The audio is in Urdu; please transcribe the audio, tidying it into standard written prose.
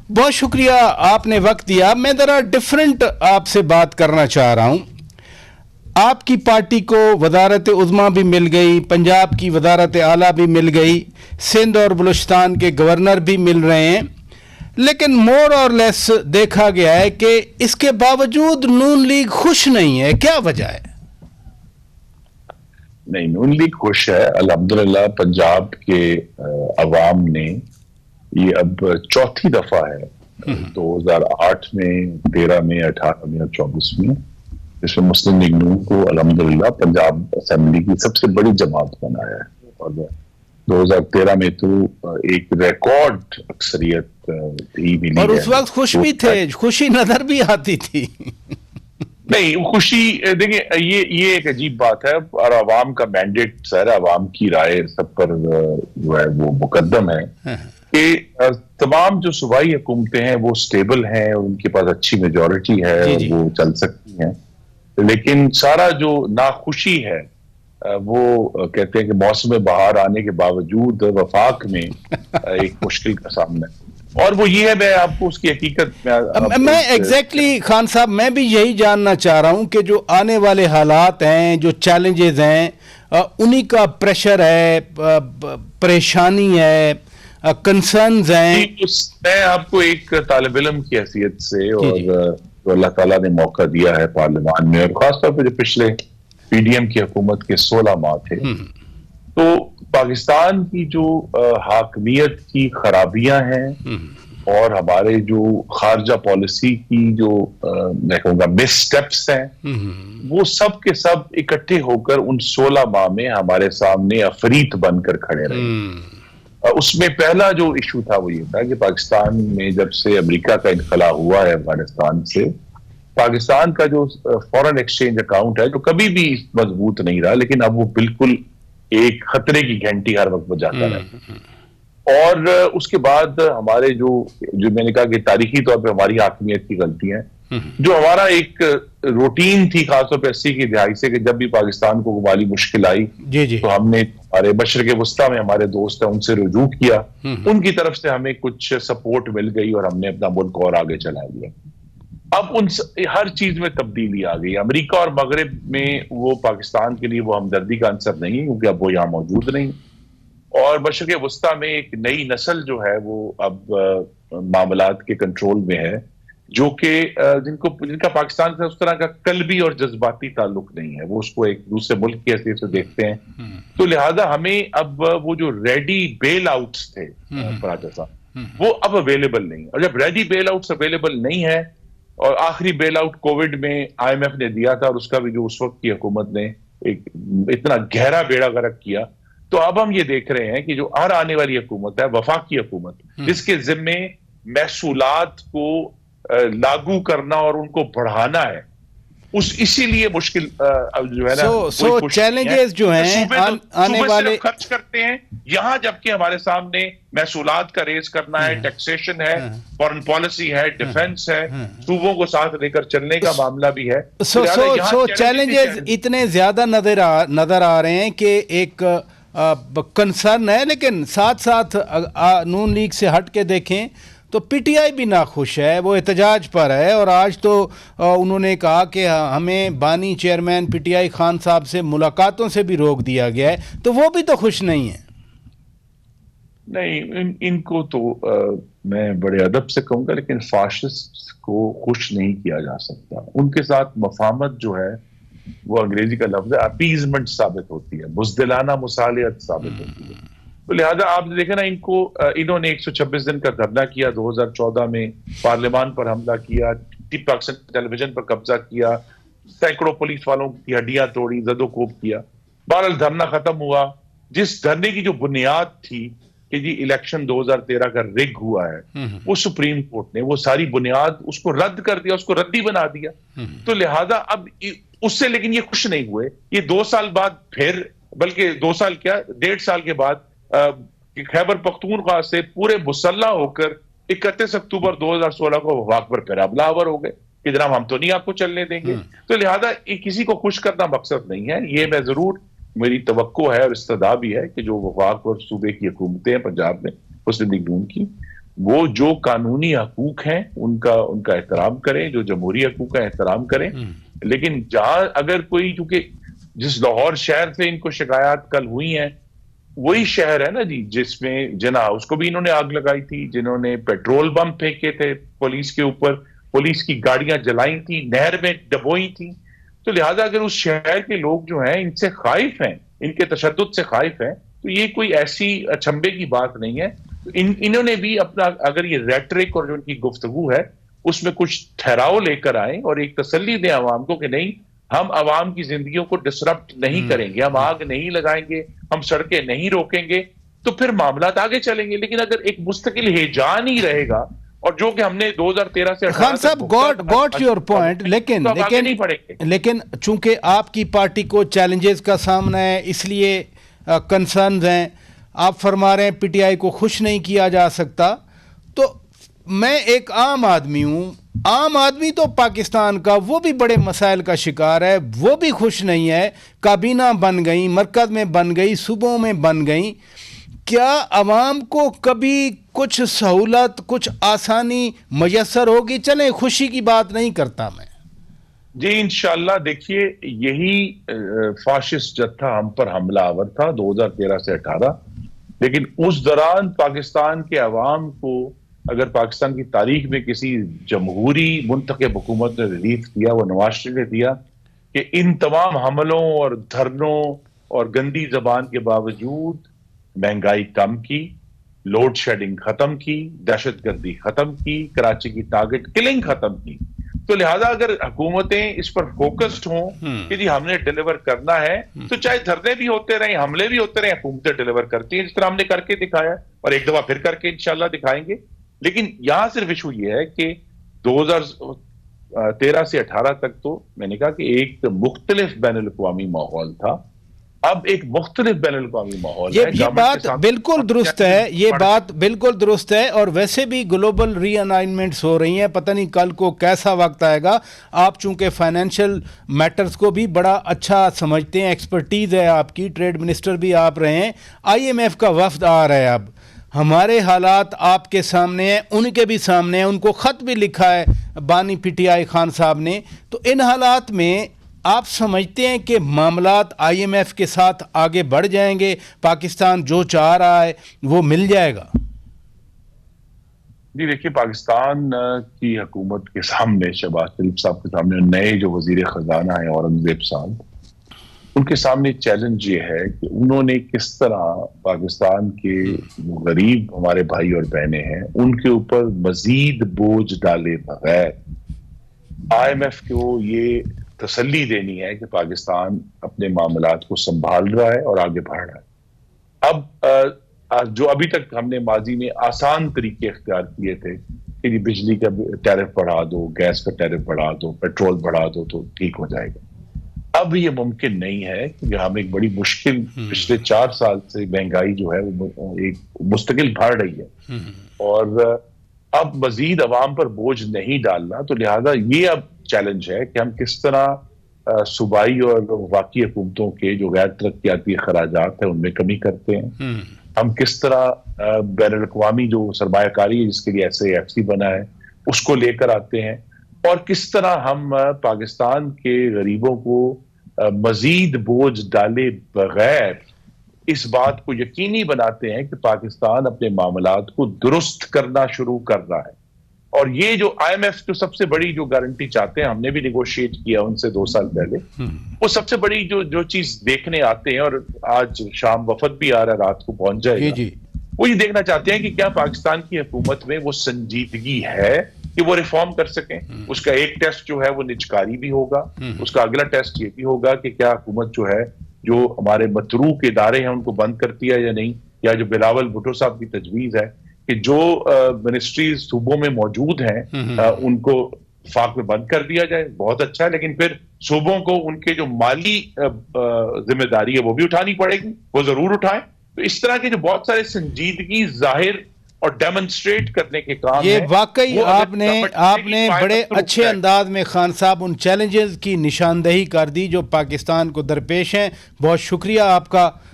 بہت شکریہ آپ نے وقت دیا. میں ذرا ڈفرینٹ آپ سے بات کرنا چاہ رہا ہوں. آپ کی پارٹی کو وزارت عظمیٰ بھی مل گئی, پنجاب کی وزارت اعلیٰ بھی مل گئی, سندھ اور بلوچستان کے گورنر بھی مل رہے ہیں, لیکن مور اور لیس دیکھا گیا ہے کہ اس کے باوجود نون لیگ خوش نہیں ہے. کیا وجہ ہے؟ نہیں, نون لیگ خوش ہے الحمدللہ. پنجاب کے عوام نے یہ اب چوتھی دفعہ ہے 2008 میں, 13 میں, 18 میں اور 24 میں, جس میں مسلم لیگ نون کو الحمدللہ پنجاب اسمبلی کی سب سے بڑی جماعت بنایا ہے. اور 2013 میں تو ایک ریکارڈ اکثریت بھی ملی, اور اس وقت خوش بھی تھے, خوشی نظر بھی آتی تھی. نہیں, خوشی دیکھیں یہ ایک عجیب بات ہے, اور عوام کا مینڈیٹ سر, عوام کی رائے سب پر جو ہے وہ مقدم ہے کہ تمام جو صوبائی حکومتیں ہیں وہ سٹیبل ہیں, ان کے پاس اچھی میجورٹی ہے, وہ چل سکتی ہیں. لیکن سارا جو ناخوشی ہے وہ کہتے ہیں کہ موسم بہار آنے کے باوجود وفاق میں ایک مشکل کا سامنا ہے, اور وہ یہ ہے, میں آپ کو اس کی حقیقت میں ایگزیکٹلی خان صاحب میں بھی یہی جاننا چاہ رہا ہوں کہ جو آنے والے حالات ہیں, جو چیلنجز ہیں, انہی کا پریشر ہے, پریشانی ہے, کنسرنز ہیں. میں آپ کو ایک طالب علم کی حیثیت سے, اور اللہ تعالیٰ نے موقع دیا ہے پارلیمان میں, اور خاص طور پہ جو پچھلے پی ڈی ایم کی حکومت کے 16 ماہ تھے, تو پاکستان کی جو حاکمیت کی خرابیاں ہیں اور ہمارے جو خارجہ پالیسی کی جو میں کہوں گا مس سٹیپس ہیں, وہ سب کے سب اکٹھے ہو کر ان 16 ماہ میں ہمارے سامنے عفریت بن کر کھڑے رہے. اس میں پہلا جو ایشو تھا وہ یہ تھا کہ پاکستان میں جب سے امریکہ کا انخلا ہوا ہے افغانستان سے, پاکستان کا جو فورن ایکسچینج اکاؤنٹ ہے جو کبھی بھی مضبوط نہیں رہا, لیکن اب وہ بالکل ایک خطرے کی گھنٹی ہر وقت بجاتا رہا. اور اس کے بعد ہمارے جو میں نے کہا کہ تاریخی طور پہ ہماری حاکمیت کی غلطیاں, جو ہمارا ایک روٹین تھی خاص طور پہ 80 کی دہائی سے, کہ جب بھی پاکستان کو مالی مشکل آئی تو ہم نے ہمارے مشرق وسطیٰ میں ہمارے دوست ہیں ان سے رجوع کیا, ان کی طرف سے ہمیں کچھ سپورٹ مل گئی اور ہم نے اپنا ملک اور آگے چلا دیا. اب ہر چیز میں تبدیلی آ گئی. امریکہ اور مغرب میں وہ پاکستان کے لیے وہ ہمدردی کا عنصر نہیں, کیونکہ اب وہ یہاں موجود نہیں, اور مشرق وسطیٰ میں ایک نئی نسل جو ہے وہ اب معاملات کے کنٹرول میں ہے, جو کہ جن کا پاکستان سے اس طرح کا قلبی اور جذباتی تعلق نہیں ہے, وہ اس کو ایک دوسرے ملک کی حیثیت سے دیکھتے ہیں. تو لہٰذا ہمیں اب وہ جو ریڈی بیل آؤٹس تھے فراجہ صاحب, وہ اب اویلیبل نہیں. اور جب ریڈی بیل آؤٹس اویلیبل نہیں ہے, اور آخری بیل آؤٹ کووڈ میں آئی ایم ایف نے دیا تھا, اور اس کا بھی جو اس وقت کی حکومت نے ایک اتنا گہرا بیڑا غرق کیا, تو اب ہم یہ دیکھ رہے ہیں کہ جو آنے والی حکومت ہے, وفاقی حکومت, جس کے ذمے محصولات کو لاگو کرنا اور ان کو بڑھانا ہے, اسی لیے مشکل جو ہے نا چیلنجز جو ہیں آنے والے خرچ کرتے ہیں یہاں, جبکہ ہمارے سامنے محصولات کا ریز کرنا ہے, ٹیکسیشن ہے, فورن پالیسی ہے, ڈیفنس ہے, صوبوں کو ساتھ لے کر چلنے کا معاملہ بھی ہے. سو چیلنجز اتنے زیادہ نظر آ رہے ہیں کہ ایک کنسرن ہے, لیکن ساتھ ساتھ نون لیگ سے ہٹ کے دیکھیں تو پی ٹی آئی بھی ناخوش ہے, وہ احتجاج پر ہے, اور آج تو انہوں نے کہا کہ ہمیں بانی chairman P T I Khan صاحب سے ملاقاتوں سے بھی روک دیا گیا ہے, تو وہ بھی تو خوش نہیں ہیں. نہیں, ان کو تو میں بڑے ادب سے کہوں گا, لیکن فاشسٹ کو خوش نہیں کیا جا سکتا. ان کے ساتھ مفاہمت جو ہے وہ انگریزی کا لفظ ہے اپیزمنٹ ثابت ہوتی ہے, بزدلانہ مصالحت ثابت ہوتی ہے. تو لہٰذا آپ نے دیکھا نا, انہوں نے 126 دن کا دھرنا کیا, 2014 میں پارلیمان پر حملہ کیا, پاکستان ٹیلی ویژن پر قبضہ کیا, سینکڑوں پولیس والوں کی ہڈیاں توڑی, زد و کوب کیا. بہرحال دھرنا ختم ہوا. جس دھرنے کی جو بنیاد تھی کہ جی الیکشن 2013 کا رگ ہوا ہے, وہ سپریم کورٹ نے وہ ساری بنیاد اس کو رد کر دیا, اس کو ردی بنا دیا. تو لہٰذا اب اس سے لیکن یہ خوش نہیں ہوئے. یہ 2 سال بعد پھر, بلکہ 2 سال کیا 1.5 سال کے بعد خیبر پختونخوا سے پورے مسلح ہو کر 31 اکتوبر 2016 کو وفاق پر پھر حملہ آور ہو گئے کہ جناب ہم تو نہیں آپ کو چلنے دیں گے. تو لہٰذا کسی کو خوش کرنا مقصد نہیں ہے. یہ میں ضرور, میری توقع ہے اور استدعا بھی ہے کہ جو وفاق اور صوبے کی حکومتیں ہیں پنجاب میں مسلم لیگ نون کی, وہ جو قانونی حقوق ہیں ان کا احترام کریں، جو جمہوری حقوق کا احترام کریں. لیکن جہاں اگر کوئی، چونکہ جس لاہور شہر سے ان کو شکایات کل ہوئی ہیں وہی شہر ہے نا جی جس میں جناح، اس کو بھی انہوں نے آگ لگائی تھی، جنہوں نے پیٹرول بم پھینکے تھے پولیس کے اوپر، پولیس کی گاڑیاں جلائی تھی، نہر میں ڈبوئی تھی. تو لہٰذا اگر اس شہر کے لوگ جو ہیں ان سے خائف ہیں، ان کے تشدد سے خائف ہیں، تو یہ کوئی ایسی اچنبے کی بات نہیں ہے. انہوں نے بھی اپنا، اگر یہ ریٹرک اور جو ان کی گفتگو ہے اس میں کچھ ٹھہراؤ لے کر آئیں اور ایک تسلی دیں عوام کو کہ نہیں، ہم عوام کی زندگیوں کو ڈسرپٹ نہیں کریں گے، ہم آگ نہیں لگائیں گے، ہم سڑکیں نہیں روکیں گے، تو پھر معاملات آگے چلیں گے. لیکن اگر ایک مستقل ہیجان ہی رہے گا، اور جو کہ ہم نے 2013 سے خان صاحب گوٹ یور پوائنٹ، لیکن چونکہ آپ کی پارٹی کو چیلنجز کا سامنا ہے اس لیے کنسرنز ہیں، آپ فرما رہے ہیں پی ٹی آئی کو خوش نہیں کیا جا سکتا. تو میں ایک عام آدمی ہوں، عام آدمی تو پاکستان کا وہ بھی بڑے مسائل کا شکار ہے، وہ بھی خوش نہیں ہے. کابینہ بن گئی، مرکز میں بن گئی، صوبوں میں بن گئی. کیا عوام کو کبھی کچھ سہولت، کچھ آسانی میسر ہوگی؟ چلیں خوشی کی بات نہیں کرتا میں جی. انشاءاللہ دیکھیے، یہی فاشسٹ جتھا ہم پر حملہ آور تھا 2013 سے 18، لیکن اس دوران پاکستان کے عوام کو، اگر پاکستان کی تاریخ میں کسی جمہوری منتخب حکومت نے ریلیف دیا وہ نواز شریف نے دیا کہ ان تمام حملوں اور دھرنوں اور گندی زبان کے باوجود مہنگائی کم کی، لوڈ شیڈنگ ختم کی، دہشت گردی ختم کی، کراچی کی ٹارگٹ کلنگ ختم کی. تو لہٰذا اگر حکومتیں اس پر فوکسڈ ہوں کہ جی ہم نے ڈیلیور کرنا ہے، تو چاہے دھرنے بھی ہوتے رہیں، حملے بھی ہوتے رہیں، حکومتیں ڈیلیور کرتی ہیں جس طرح ہم نے کر کے دکھایا اور ایک دفعہ پھر کر کے انشاءاللہ دکھائیں گے. لیکن یہاں صرف ایشو یہ ہے کہ 2013 سے 18 تک تو میں نے کہا کہ ایک مختلف بین الاقوامی ماحول تھا، اب ایک مختلف بین الاقوامی ماحول ہے. یہ بات بالکل درست ہے، یہ بات بالکل درست ہے. اور ویسے بھی گلوبل ری الائنمنٹس ہو رہی ہیں، پتہ نہیں کل کو کیسا وقت آئے گا. آپ چونکہ فائنینشیل میٹرز کو بھی بڑا اچھا سمجھتے ہیں، ایکسپرٹیز ہے آپ کی، ٹریڈ منسٹر بھی آپ رہے ہیں. IMF کا وفد آ رہا ہے، اب ہمارے حالات آپ کے سامنے ہیں، ان کے بھی سامنے ہیں، ان کو خط بھی لکھا ہے بانی پی ٹی آئی خان صاحب نے. تو ان حالات میں آپ سمجھتے ہیں کہ معاملات IMF کے ساتھ آگے بڑھ جائیں گے، پاکستان جو چاہ رہا ہے وہ مل جائے گا؟ جی دیکھیے، پاکستان کی حکومت کے سامنے، شہباز شریف صاحب کے سامنے، نئے جو وزیر خزانہ ہیں اورنگزیب صاحب، ان کے سامنے چیلنج یہ ہے کہ انہوں نے کس طرح پاکستان کے غریب ہمارے بھائی اور بہنیں ہیں ان کے اوپر مزید بوجھ ڈالے بغیر IMF کو یہ تسلی دینی ہے کہ پاکستان اپنے معاملات کو سنبھال رہا ہے اور آگے بڑھ رہا ہے. اب جو ابھی تک ہم نے ماضی میں آسان طریقے اختیار کیے تھے کہ بجلی کا ٹیرف بڑھا دو، گیس کا ٹیرف بڑھا دو، پیٹرول بڑھا دو تو ٹھیک ہو جائے گا، اب یہ ممکن نہیں ہے کیونکہ ہم ایک بڑی مشکل، پچھلے 4 سال سے مہنگائی جو ہے وہ ایک مستقل بڑھ رہی ہے اور اب مزید عوام پر بوجھ نہیں ڈالنا. تو لہذا یہ اب چیلنج ہے کہ ہم کس طرح صوبائی اور وفاقی حکومتوں کے جو غیر ترقیاتی اخراجات ہیں ان میں کمی کرتے ہیں، ہم کس طرح بین الاقوامی جو سرمایہ کاری ہے جس کے لیے SAFC بنا ہے اس کو لے کر آتے ہیں، اور کس طرح ہم پاکستان کے غریبوں کو مزید بوجھ ڈالے بغیر اس بات کو یقینی بناتے ہیں کہ پاکستان اپنے معاملات کو درست کرنا شروع کر رہا ہے. اور یہ جو IMF جو سب سے بڑی جو گارنٹی چاہتے ہیں، ہم نے بھی نیگوشیٹ کیا ان سے 2 سال پہلے، وہ سب سے بڑی جو چیز دیکھنے آتے ہیں، اور آج شام وفد بھی آ رہا ہے، رات کو پہنچ جائے گا، وہ یہ دیکھنا چاہتے ہیں کہ کیا پاکستان کی حکومت میں وہ سنجیدگی ہے کہ وہ ریفارم کر سکیں. اس کا ایک ٹیسٹ جو ہے وہ نجکاری بھی ہوگا، اس کا اگلا ٹیسٹ یہ بھی ہوگا کہ کیا حکومت جو ہے جو ہمارے متروک ادارے ہیں ان کو بند کرتی ہے یا نہیں، یا جو بلاول بھٹو صاحب کی تجویز ہے کہ جو منسٹریز صوبوں میں موجود ہیں ان کو وفاق میں بند کر دیا جائے، بہت اچھا ہے، لیکن پھر صوبوں کو ان کے جو مالی ذمہ داری ہے وہ بھی اٹھانی پڑے گی، وہ ضرور اٹھائیں. تو اس طرح کے جو بہت سارے سنجیدگی ظاہر اور ڈیمونسٹریٹ کرنے کے کام یہ واقعی آپ نے بڑے اچھے انداز میں خان صاحب ان چیلنجز کی نشاندہی کر دی جو پاکستان کو درپیش ہیں. بہت شکریہ آپ کا.